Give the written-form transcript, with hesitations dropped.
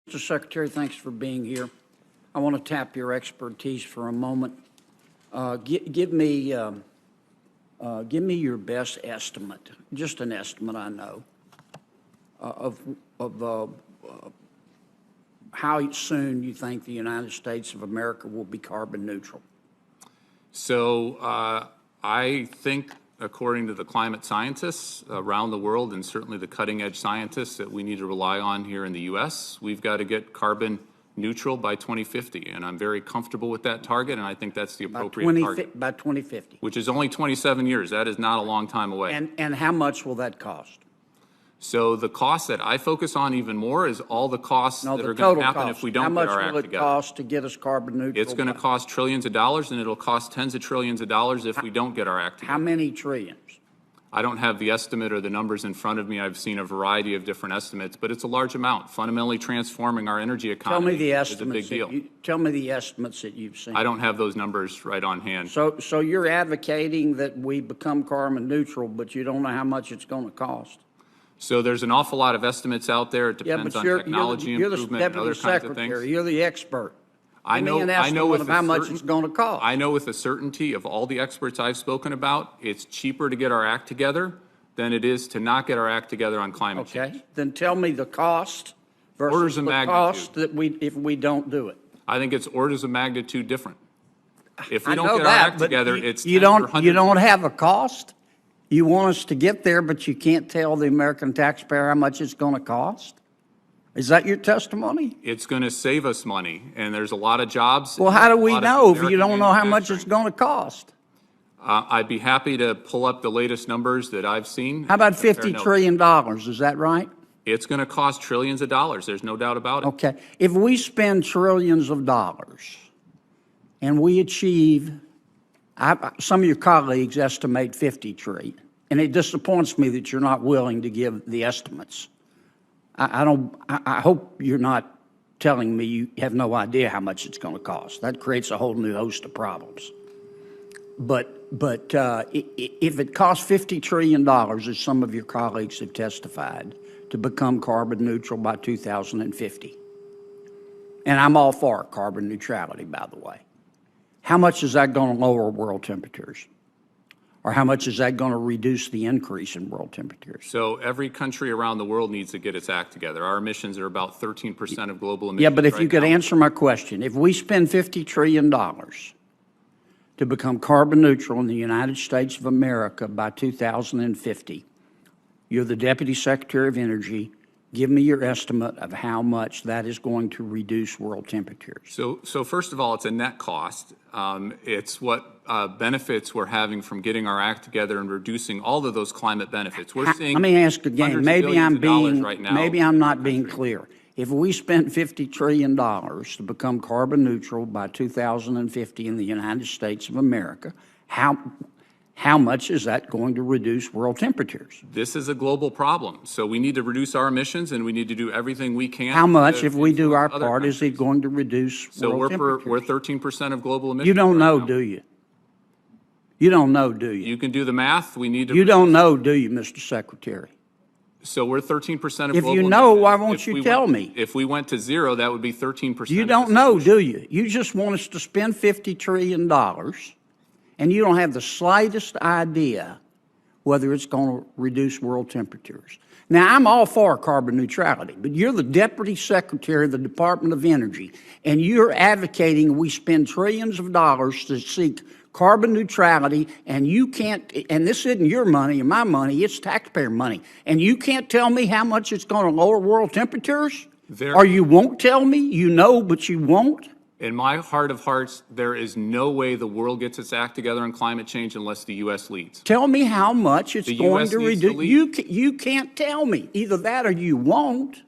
Mr. Secretary, thanks for being here. I want to tap your expertise for a moment. Give me your best estimate, just an estimate, I know, of how soon you think the United States of America will be carbon neutral. So I think, according to the climate scientists around the world, and certainly the cutting-edge scientists that we need to rely on here in the U.S., we've got to get carbon neutral by 2050, and I'm very comfortable with that target, and I think that's the appropriate target. By 2050. Which is only 27 years. That is not a long time away. And how much will that cost? So the cost that I focus on even more is all the costs that are going to happen if we don't get our act together. How much will it cost to get us carbon neutral? It's going to cost trillions of dollars, and it'll cost tens of trillions of dollars if we don't get our act together. How many trillions? I don't have the estimate or the numbers in front of me. I've seen a variety of different estimates, but it's a large amount. Fundamentally transforming our energy economy is a big deal. Tell me the estimates that you've seen. I don't have those numbers right on hand. So you're advocating that we become carbon neutral, but you don't know how much it's going to cost? So there's an awful lot of estimates out there. It depends on technology improvement and other kinds of things. You're the expert. I know with how much it's going to cost. I know with the certainty of all the experts I've spoken about, it's cheaper to get our act together than it is to not get our act together on climate change. Okay, then tell me the cost versus the cost that if we don't do it. I think it's orders of magnitude different. If we don't get our act together, it's you don't have a cost. You want us to get there, but you can't tell the American taxpayer how much it's going to cost? Is that your testimony? It's going to save us money, and there's a lot of jobs. Well, how do we know if you don't know how much it's going to cost? I'd be happy to pull up the latest numbers that I've seen. How about $50 trillion? Is that right? It's going to cost trillions of dollars. There's no doubt about it. Okay. If we spend trillions of dollars and we achieve, some of your colleagues estimate 50 trillion, and it disappoints me that you're not willing to give the estimates. I hope you're not telling me you have no idea how much it's going to cost. That creates a whole new host of problems. But if it costs $50 trillion, as some of your colleagues have testified, to become carbon neutral by 2050, and I'm all for carbon neutrality, by the way, how much is that going to lower world temperatures? Or how much is that going to reduce the increase in world temperatures? So every country around the world needs to get its act together. Our emissions are about 13% of global emissions. Yeah, but if you could answer my question, if we spend $50 trillion to become carbon neutral in the United States of America by 2050, you're the Deputy Secretary of Energy. Give me your estimate of how much that is going to reduce world temperatures. So first of all, it's a net cost. It's what benefits we're having from getting our act together and reducing all of those climate benefits. We're seeing. Let me ask again. Maybe I'm not being country. clear. If we spent $50 trillion to become carbon neutral by 2050 in the United States of America, how much is that going to reduce world temperatures? This is a global problem. So we need to reduce our emissions, and we need to do everything we can. How much, if we do our part, is it going to reduce world temperatures? So we're 13% of global emissions. You don't know, do you? You don't know, do you? You can do the math. We need to. You don't know, do you, Mr. Secretary? So we're 13% of global emissions. If you know, why won't you tell me? If we went to zero, that would be 13%. You don't know, do you? You just want us to spend $50 trillion, and you don't have the slightest idea whether it's going to reduce world temperatures. Now, I'm all for carbon neutrality, but you're the Deputy Secretary of the Department of Energy, and you're advocating we spend trillions of dollars to seek carbon neutrality, and you can't, and this isn't your money or my money, it's taxpayer money, and you can't tell me how much it's going to lower world temperatures? Or you won't tell me? You know, but you won't? In my heart of hearts, there is no way the world gets its act together on climate change unless the U.S. leads. Tell me how much it's going to reduce. You can't tell me. Either that or you won't.